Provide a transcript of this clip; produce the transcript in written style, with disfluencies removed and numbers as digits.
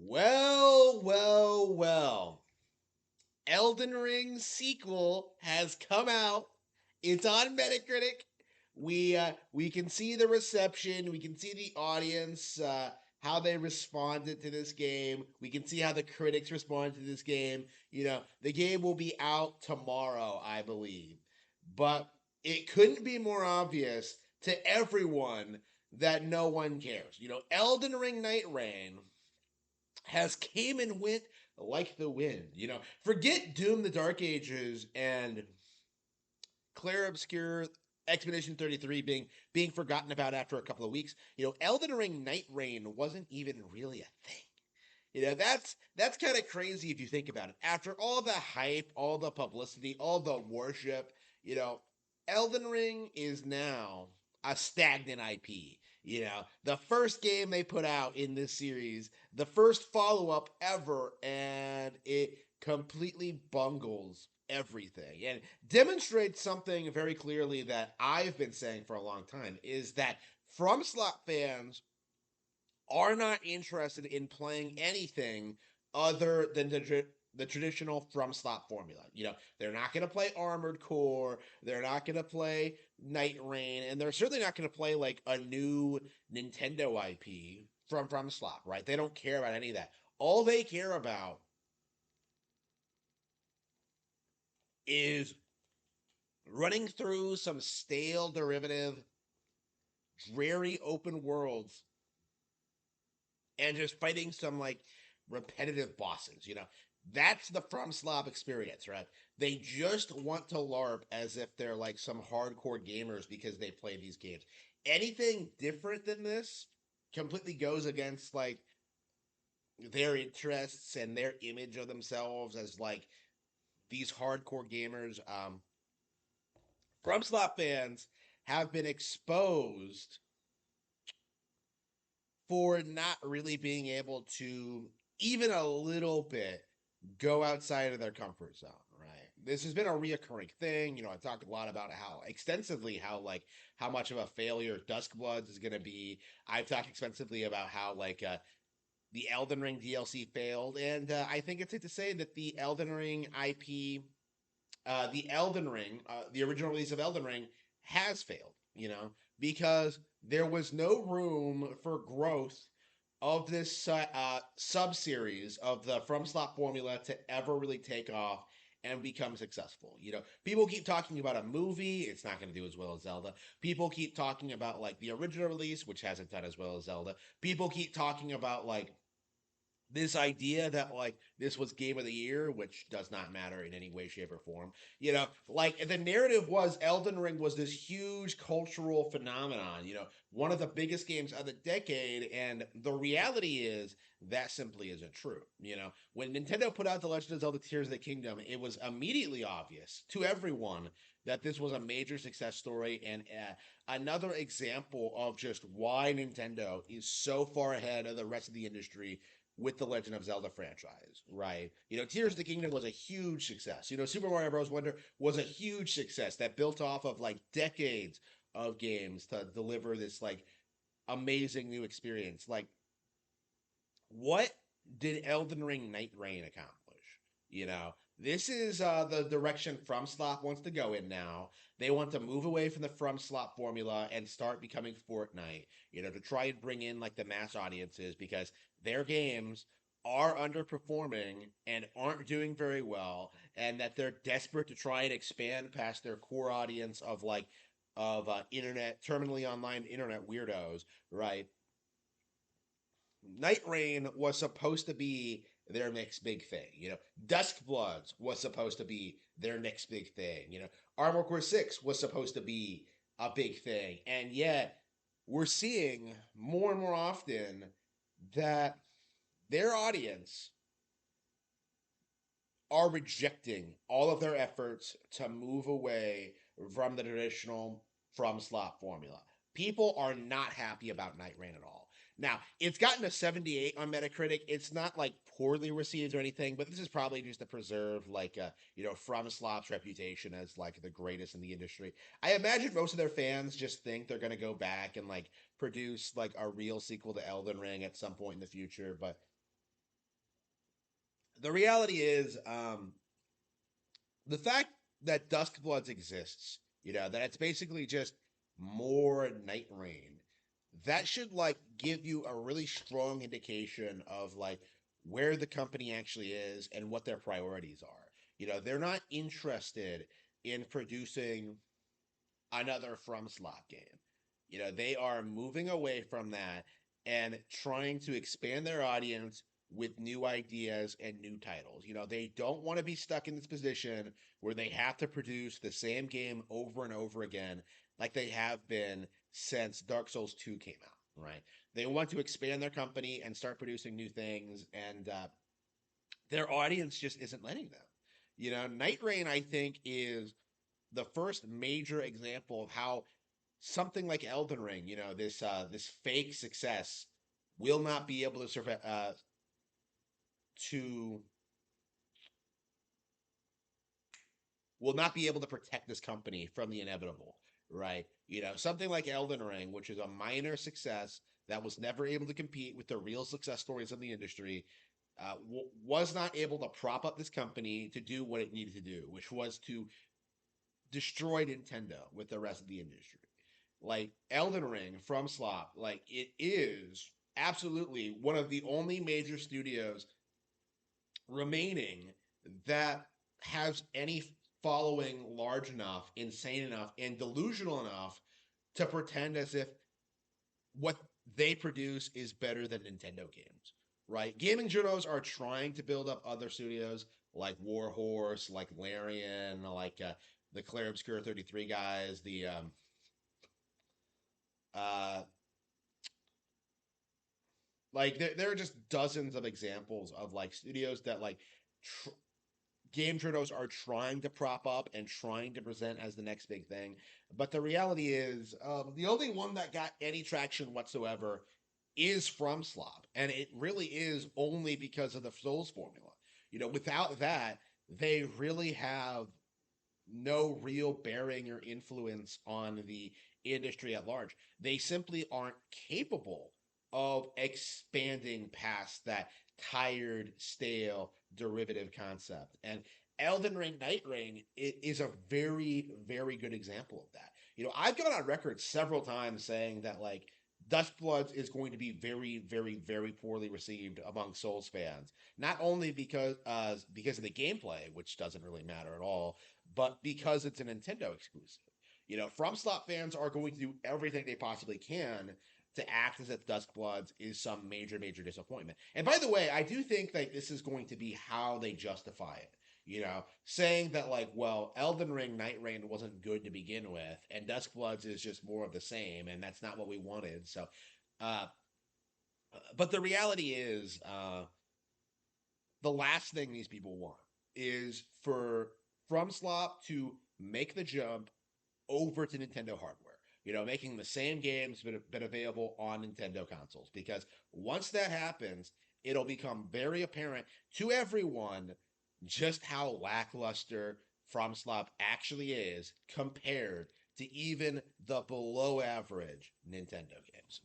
Well, well, well. Elden Ring sequel has come out. It's on Metacritic. We can see the reception. We can see the audience, how they responded to this game. We can see how the critics responded to this game. The game will be out tomorrow, I believe. But it couldn't be more obvious to everyone that no one cares. Elden Ring Nightreign has came and went like the wind. Forget Doom the Dark Ages and Claire Obscure Expedition 33 being forgotten about after a couple of weeks. Elden Ring Nightreign wasn't even really a thing. That's kind of crazy if you think about it. After all the hype, all the publicity, all the worship, you know, Elden Ring is now a stagnant IP. The first game they put out in this series, the first follow up ever, and it completely bungles everything and demonstrates something very clearly that I've been saying for a long time is that FromSoft fans are not interested in playing anything other than the traditional From Slot formula. They're not going to play Armored Core, they're not going to play Nightreign, and they're certainly not going to play like a new Nintendo IP from Slot, right? They don't care about any of that. All they care about is running through some stale derivative, dreary open worlds and just fighting some like repetitive bosses. That's the From Slob experience, right? They just want to LARP as if they're like some hardcore gamers because they play these games. Anything different than this completely goes against like their interests and their image of themselves as like these hardcore gamers. From Slot fans have been exposed for not really being able to even a little bit go outside of their comfort zone, right? This has been a reoccurring thing. I talked a lot about how extensively how much of a failure Duskbloods is going to be. I've talked extensively about how the Elden Ring DLC failed, and I think it's safe to say that the Elden Ring IP, the original release of Elden Ring, has failed. Because there was no room for growth of this sub series of the From Slot formula to ever really take off and become successful. People keep talking about a movie, it's not going to do as well as Zelda. People keep talking about like the original release, which hasn't done as well as Zelda. People keep talking about like this idea that like this was game of the year, which does not matter in any way, shape, or form. Like the narrative was Elden Ring was this huge cultural phenomenon, one of the biggest games of the decade, and the reality is that simply isn't true. When Nintendo put out The Legend of Zelda Tears of the Kingdom, it was immediately obvious to everyone that this was a major success story and another example of just why Nintendo is so far ahead of the rest of the industry with the Legend of Zelda franchise, right? Tears of the Kingdom was a huge success. Super Mario Bros. Wonder was a huge success that built off of like decades of games to deliver this like amazing new experience. Like, what did Elden Ring Nightreign accomplish? This is the direction FromSoft wants to go in now. They want to move away from the FromSoft formula and start becoming Fortnite, to try and bring in like the mass audiences because their games are underperforming and aren't doing very well, and that they're desperate to try and expand past their core audience of like internet terminally online internet weirdos, right? Nightreign was supposed to be their next big thing. Duskbloods was supposed to be their next big thing. Armored Core 6 was supposed to be a big thing. And yet, we're seeing more and more often that their audience are rejecting all of their efforts to move away from the traditional From Slot formula. People are not happy about Nightreign at all. Now, it's gotten a 78 on Metacritic. It's not like poorly received or anything, but this is probably just to preserve like From Slot's reputation as like the greatest in the industry. I imagine most of their fans just think they're gonna go back and like produce like a real sequel to Elden Ring at some point in the future, but The reality is, the fact that Duskbloods exists, that it's basically just more Nightreign, that should like give you a really strong indication of like where the company actually is and what their priorities are. They're not interested in producing another From slot game. They are moving away from that and trying to expand their audience with new ideas and new titles. They don't want to be stuck in this position where they have to produce the same game over and over again like they have been since Dark Souls 2 came out, right? They want to expand their company and start producing new things, and their audience just isn't letting them. Night Rain, I think, is the first major example of how something like Elden Ring, this fake success, will not be able to survive to will not be able to protect this company from the inevitable, right? Something like Elden Ring, which is a minor success that was never able to compete with the real success stories of the industry, was not able to prop up this company to do what it needed to do, which was to destroy Nintendo with the rest of the industry. Like Elden Ring from Slop, like it is absolutely one of the only major studios remaining that has any following large enough, insane enough, and delusional enough to pretend as if what they produce is better than Nintendo games, right? Gaming journals are trying to build up other studios like Warhorse, like Larian, like the Claire Obscure 33 guys, the uh, like there are just dozens of examples of like studios that like tr- game journals are trying to prop up and trying to present as the next big thing. But the reality is, the only one that got any traction whatsoever is From Slop, and it really is only because of the Souls formula. Without that, they really have no real bearing or influence on the industry at large. They simply aren't capable of expanding past that tired, stale, derivative concept. And Elden Ring Nightreign is a very, very good example of that. I've gone on record several times saying that like Duskbloods is going to be very, very, very poorly received among Souls fans. Not only because of the gameplay, which doesn't really matter at all, but because it's a Nintendo exclusive. FromSlot fans are going to do everything they possibly can to act as if Duskbloods is some major, major disappointment. And by the way, I do think that this is going to be how they justify it. Saying that like, well, Elden Ring Night Rain wasn't good to begin with, and Duskbloods is just more of the same, and that's not what we wanted. So, uh, but the reality is, the last thing these people want is for FromSlop to make the jump over to Nintendo hardware. Making the same games but available on Nintendo consoles. Because once that happens, it'll become very apparent to everyone just how lackluster FromSlop actually is compared to even the below average Nintendo games.